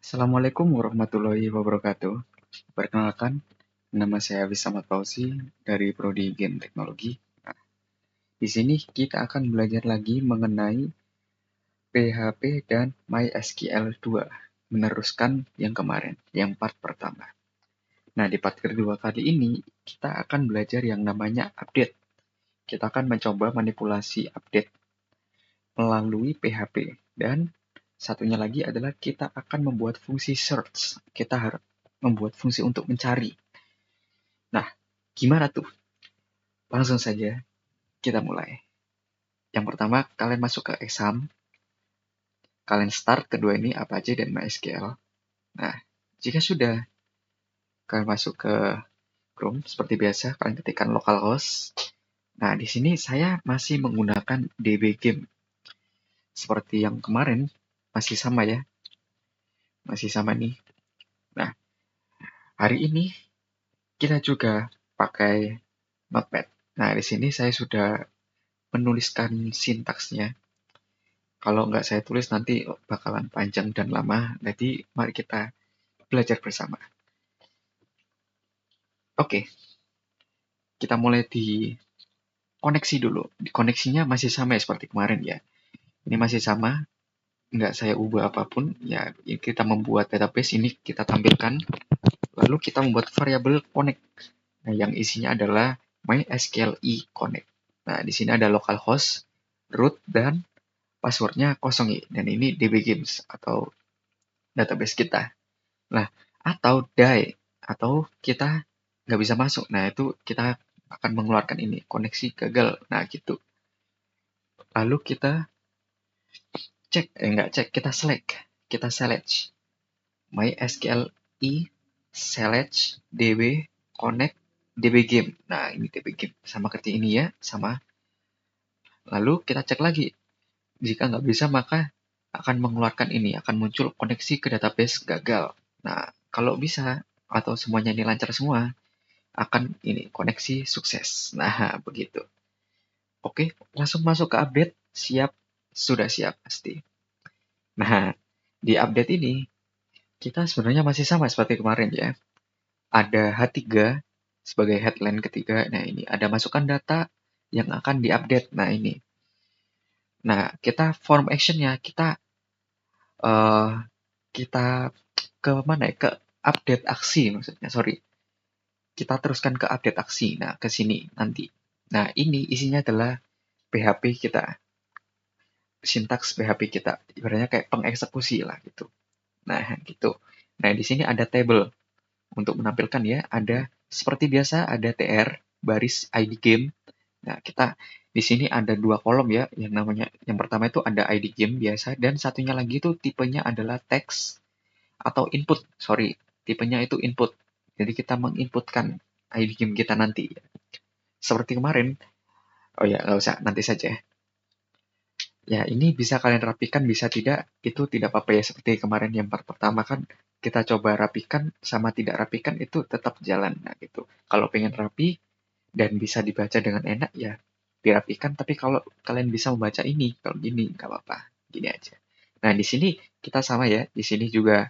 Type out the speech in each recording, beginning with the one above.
Assalamualaikum warahmatullahi wabarakatuh. Perkenalkan, nama saya Wisamat Fauzi dari Prodi Game Teknologi. Nah, di sini kita akan belajar lagi mengenai PHP dan MySQL 2, meneruskan yang kemarin, yang part pertama. Nah, di part kedua kali ini, kita akan belajar yang namanya update. Kita akan mencoba manipulasi update melalui PHP. Dan satunya lagi adalah kita akan membuat fungsi search. Kita harus membuat fungsi untuk mencari. Nah, gimana tuh? Langsung saja kita mulai. Yang pertama, kalian masuk ke exam. Kalian start kedua ini apa aja dan MySQL. Nah, jika sudah kalian masuk ke Chrome, seperti biasa, kalian ketikkan localhost. Nah, di sini saya masih menggunakan dbgame. Seperti yang kemarin, masih sama ya. Masih sama nih. Nah, hari ini kita juga pakai Notepad. Nah, di sini saya sudah menuliskan sintaksnya. Kalau nggak saya tulis nanti bakalan panjang dan lama, jadi mari kita belajar bersama. Oke, kita mulai di koneksi dulu. Di koneksinya masih sama ya seperti kemarin ya. Ini masih sama, nggak saya ubah apapun. Ya, kita membuat database ini kita tampilkan. Lalu kita membuat variabel connect. Nah, yang isinya adalah MySQL connect. Nah, di sini ada localhost, root, dan passwordnya kosong dan ini dbgames atau database kita. Nah, atau die, atau kita nggak bisa masuk. Nah, itu kita akan mengeluarkan ini, koneksi gagal. Nah, gitu. Lalu kita cek, nggak cek, kita select MySQL select db connect dbgame. Nah, ini dbgame. Sama seperti ini ya, sama. Lalu kita cek lagi. Jika nggak bisa, maka akan mengeluarkan ini, akan muncul koneksi ke database gagal. Nah, kalau bisa, atau semuanya ini lancar semua, akan ini koneksi sukses. Nah, begitu. Oke, langsung masuk ke update. Siap, sudah siap pasti. Nah, di update ini kita sebenarnya masih sama seperti kemarin ya. Ada H3 sebagai headline ketiga. Nah, ini ada masukan data yang akan diupdate. Nah, ini. Nah, kita form actionnya uh, kita ke mana ya? Ke update aksi maksudnya. Sorry. Kita teruskan ke update aksi. Nah, ke sini nanti. Nah, ini isinya adalah PHP kita, sintaks PHP kita, ibaratnya kayak pengeksekusi lah gitu. Nah, gitu. Nah, di sini ada table untuk menampilkan ya, ada seperti biasa ada TR baris ID game. Nah, kita di sini ada dua kolom ya, yang namanya yang pertama itu ada ID game biasa dan satunya lagi itu tipenya adalah text atau input. Sorry, tipenya itu input. Jadi kita menginputkan ID game kita nanti. Seperti kemarin. Oh ya, nggak usah, nanti saja. Ya, ini bisa kalian rapikan, bisa tidak, itu tidak apa-apa ya. Seperti kemarin yang part pertama kan, kita coba rapikan sama tidak rapikan itu tetap jalan. Nah, gitu. Kalau pengen rapi dan bisa dibaca dengan enak, ya dirapikan. Tapi kalau kalian bisa membaca ini, kalau gini, nggak apa-apa. Gini aja. Nah, di sini kita sama ya. Di sini juga,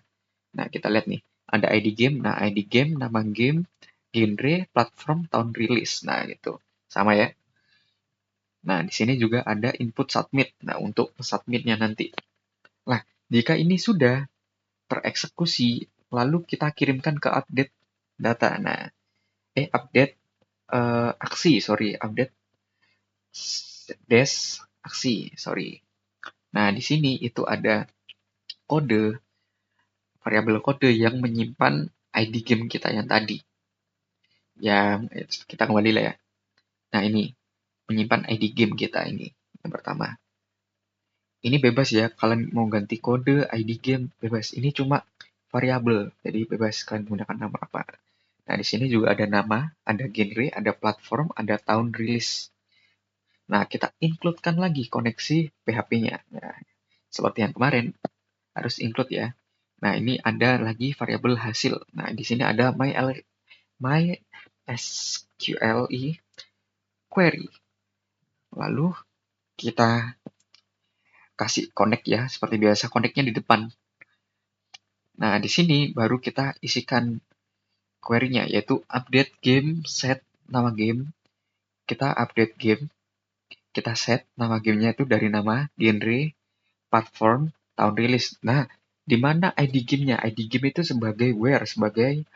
nah kita lihat nih, ada ID game. Nah, ID game, nama game, genre, platform, tahun rilis. Nah, gitu. Sama ya. Nah, di sini juga ada input submit. Nah, untuk submitnya nanti. Nah, jika ini sudah tereksekusi, lalu kita kirimkan ke update data. Nah, update aksi, sorry, update dash aksi, sorry. Nah, di sini itu ada kode, variabel kode yang menyimpan ID game kita yang tadi. Yang kita kembali lah ya. Nah, ini menyimpan ID game kita ini yang pertama. Ini bebas ya, kalian mau ganti kode, ID game, bebas. Ini cuma variabel, jadi bebas kalian menggunakan nama apa. Nah, di sini juga ada nama, ada genre, ada platform, ada tahun rilis. Nah, kita include-kan lagi koneksi PHP-nya. Nah, seperti yang kemarin, harus include ya. Nah, ini ada lagi variabel hasil. Nah, di sini ada MySQL query. Lalu kita kasih connect ya, seperti biasa connect-nya di depan. Nah, di sini baru kita isikan query-nya, yaitu update game, set nama game. Kita update game, kita set nama gamenya itu dari nama, genre, platform, tahun rilis. Nah, di mana ID game-nya? ID game itu sebagai where, sebagai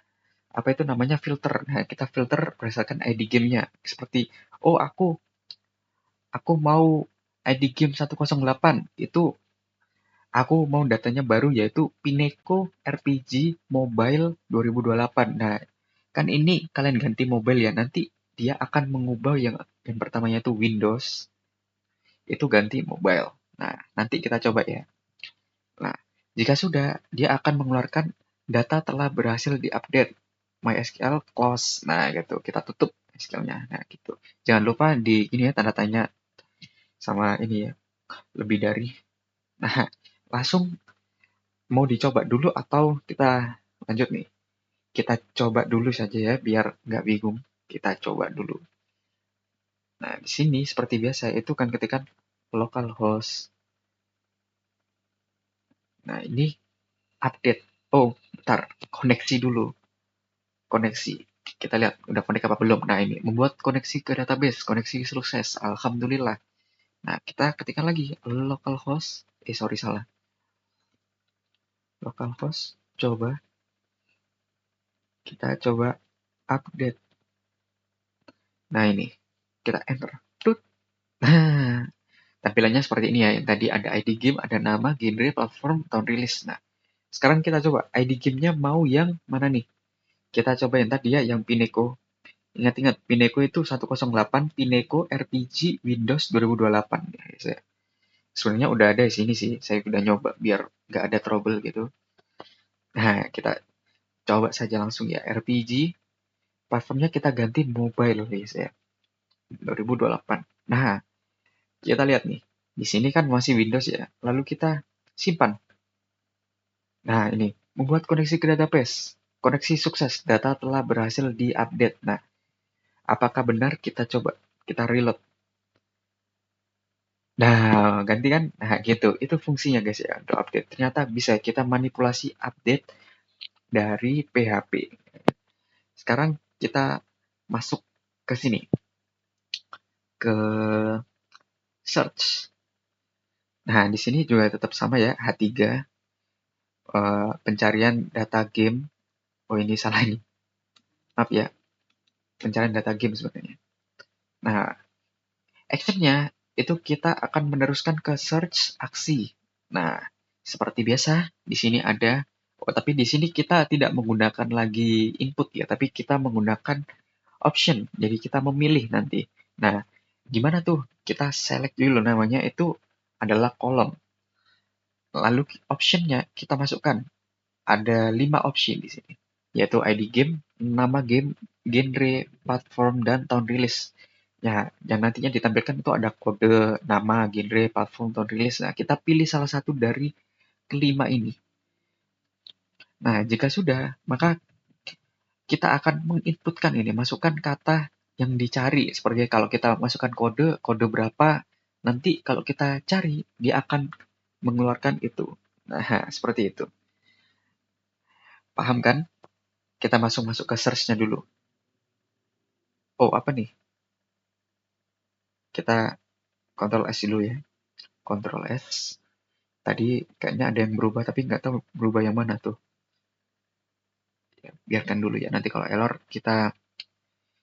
apa itu namanya filter. Nah, kita filter berdasarkan ID game-nya. Seperti, oh aku mau ID game 108 itu aku mau datanya baru yaitu Pineco RPG Mobile 2028. Nah, kan ini kalian ganti mobile ya. Nanti dia akan mengubah yang pertamanya itu Windows, itu ganti mobile. Nah, nanti kita coba ya. Nah, jika sudah, dia akan mengeluarkan data telah berhasil diupdate. MySQL close. Nah, gitu. Kita tutup SQL-nya. Nah, gitu. Jangan lupa di ini ya tanda tanya sama ini ya, lebih dari. Nah, langsung mau dicoba dulu atau kita lanjut nih? Kita coba dulu saja ya, biar nggak bingung. Kita coba dulu. Nah, di sini seperti biasa, itu kan ketikkan localhost. Nah, ini update. Oh, bentar. Koneksi dulu. Koneksi. Kita lihat udah connect apa belum. Nah, ini membuat koneksi ke database. Koneksi sukses. Alhamdulillah. Nah, kita ketikkan lagi localhost. Sorry, salah. Localhost. Coba. Kita coba update. Nah, ini. Kita enter. Tut. Nah, tampilannya seperti ini ya. Yang tadi ada ID game, ada nama, genre, platform, tahun rilis. Nah, sekarang kita coba ID game-nya mau yang mana nih? Kita coba yang tadi ya, yang Pineco. Ingat-ingat, Pineco itu 108 Pineco RPG Windows 2028. Ya, sebenarnya udah ada di sini sih. Saya udah nyoba biar nggak ada trouble gitu. Nah, kita coba saja langsung ya. RPG, platformnya kita ganti mobile guys ya. 2028. Nah, kita lihat nih. Di sini kan masih Windows ya. Lalu kita simpan. Nah, ini membuat koneksi ke database. Koneksi sukses, data telah berhasil diupdate. Nah, apakah benar? Kita coba, kita reload. Nah, ganti kan? Nah, gitu. Itu fungsinya guys ya, untuk update. Ternyata bisa kita manipulasi update dari PHP. Sekarang kita masuk ke sini, ke search. Nah, di sini juga tetap sama ya, H3, pencarian data game. Oh, ini salah ini. Maaf ya, pencarian data game sebenarnya. Nah, actionnya itu kita akan meneruskan ke search aksi. Nah, seperti biasa, di sini ada, oh tapi di sini kita tidak menggunakan lagi input ya, tapi kita menggunakan option. Jadi kita memilih nanti. Nah, gimana tuh? Kita select dulu namanya itu adalah kolom. Lalu optionnya kita masukkan. Ada 5 opsi di sini, yaitu ID game, nama game, genre, platform, dan tahun rilis. Ya, yang nantinya ditampilkan itu ada kode, nama, genre, platform, tahun rilis. Nah, kita pilih salah satu dari kelima ini. Nah, jika sudah, maka kita akan menginputkan ini, masukkan kata yang dicari. Seperti kalau kita masukkan kode, kode berapa, nanti kalau kita cari, dia akan mengeluarkan itu. Nah, seperti itu. Paham kan? Kita masuk ke search-nya dulu. Oh, apa nih? Kita Ctrl S dulu ya. Ctrl S. Tadi kayaknya ada yang berubah, tapi nggak tahu berubah yang mana tuh. Ya, biarkan dulu ya. Nanti kalau error kita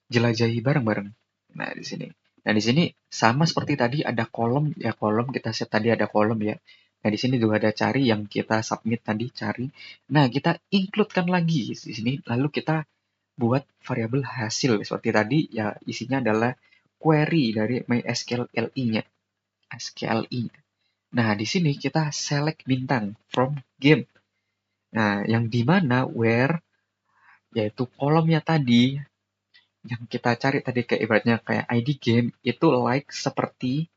jelajahi bareng-bareng. Nah, di sini. Nah, di sini sama seperti tadi ada kolom ya, kolom kita set tadi ada kolom ya. Nah, di sini juga ada cari yang kita submit tadi cari. Nah, kita include-kan lagi di sini lalu kita buat variabel hasil seperti tadi ya, isinya adalah query dari MySQL LI-nya. SQLI. Nah, di sini kita select bintang from game. Nah, yang di mana where yaitu kolomnya tadi yang kita cari tadi kayak ibaratnya kayak ID game itu like seperti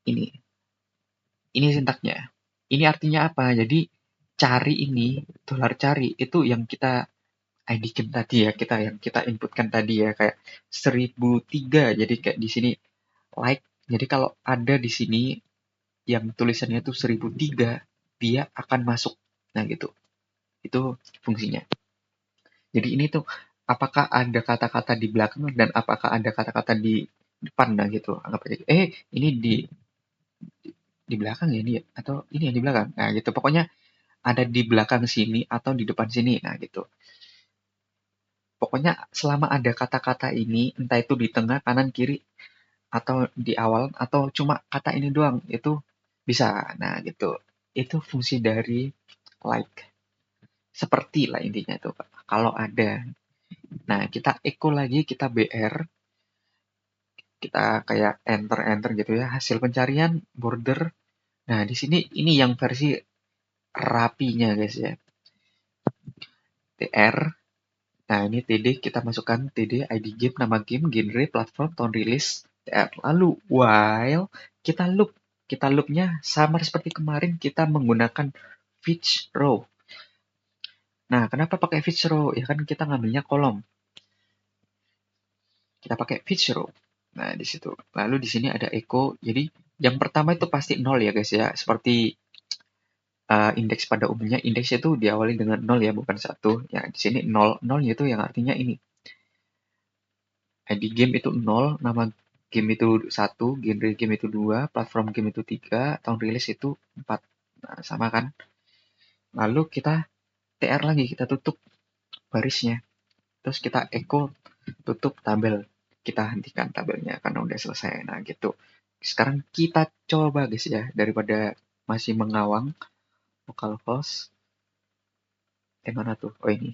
ini. Ini sintaknya. Ini artinya apa? Jadi cari ini, dolar cari itu yang kita ID game tadi ya, yang kita inputkan tadi ya kayak 1003. Jadi kayak di sini like. Jadi kalau ada di sini yang tulisannya itu 1003, dia akan masuk. Nah, gitu. Itu fungsinya. Jadi ini tuh apakah ada kata-kata di belakang dan apakah ada kata-kata di depan, nah gitu. Anggap aja, ini di belakang ya ini ya, atau ini yang di belakang. Nah gitu. Pokoknya ada di belakang sini atau di depan sini. Nah gitu. Pokoknya selama ada kata-kata ini, entah itu di tengah, kanan, kiri, atau di awal, atau cuma kata ini doang, itu bisa. Nah gitu. Itu fungsi dari like. Seperti lah intinya itu, Pak. Kalau ada. Nah, kita echo lagi, kita BR, kita kayak enter-enter gitu ya, hasil pencarian, border. Nah, di sini ini yang versi rapinya guys ya. TR. Nah, ini TD kita masukkan TD, ID game, nama game, genre, platform, tahun rilis, TR. Lalu while kita loop. Kita loopnya sama seperti kemarin kita menggunakan fetch row. Nah, kenapa pakai fetch row? Ya kan kita ngambilnya kolom. Kita pakai fetch row. Nah, di situ. Lalu di sini ada echo. Jadi yang pertama itu pasti 0 ya guys ya. Seperti indeks pada umumnya, indeks itu diawali dengan 0 ya, bukan 1. Ya, di sini 0. 0 itu yang artinya ini. ID game itu 0, nama game itu 1, genre game itu 2, platform game itu 3, tahun rilis itu 4. Nah, sama kan? Lalu kita TR lagi, kita tutup barisnya. Terus kita echo, tutup tabel. Kita hentikan tabelnya karena udah selesai. Nah, gitu. Sekarang kita coba guys ya, daripada masih mengawang localhost. Mana tuh? Oh ini.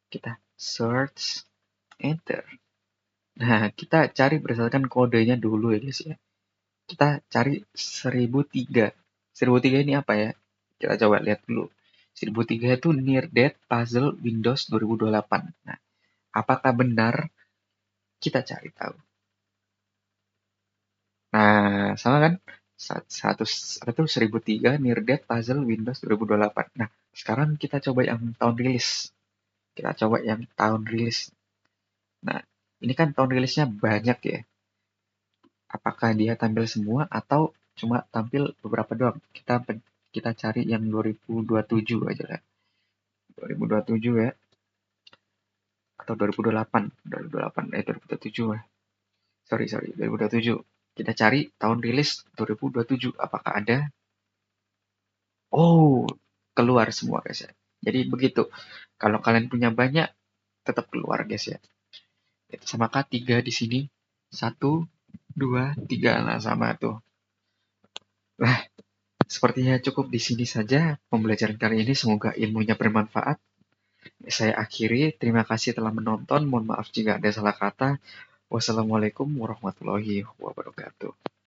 Kita search, enter. Nah, kita cari berdasarkan kodenya dulu ya guys ya. Kita cari 1003. 1003 ini apa ya? Kita coba lihat dulu. 1003 itu Near Death Puzzle Windows 2028. Nah, apakah benar? Kita cari tahu. Nah, sama kan? 1003 Near Death Puzzle Windows 2028. Nah, sekarang kita coba yang tahun rilis. Kita coba yang tahun rilis. Nah, ini kan tahun rilisnya banyak ya. Apakah dia tampil semua atau cuma tampil beberapa doang? Kita cari yang 2027 aja lah. 2027 ya. Atau 2028. 2028, 2027 ya. Sorry, 2027. Kita cari tahun rilis 2027. Apakah ada? Oh, keluar semua guys ya. Jadi begitu. Kalau kalian punya banyak, tetap keluar guys ya. Itu sama K3 di sini. 1, 2, 3. Nah, sama tuh. Lah, sepertinya cukup di sini saja pembelajaran kali ini. Semoga ilmunya bermanfaat. Saya akhiri. Terima kasih telah menonton. Mohon maaf jika ada salah kata. Wassalamualaikum warahmatullahi wabarakatuh.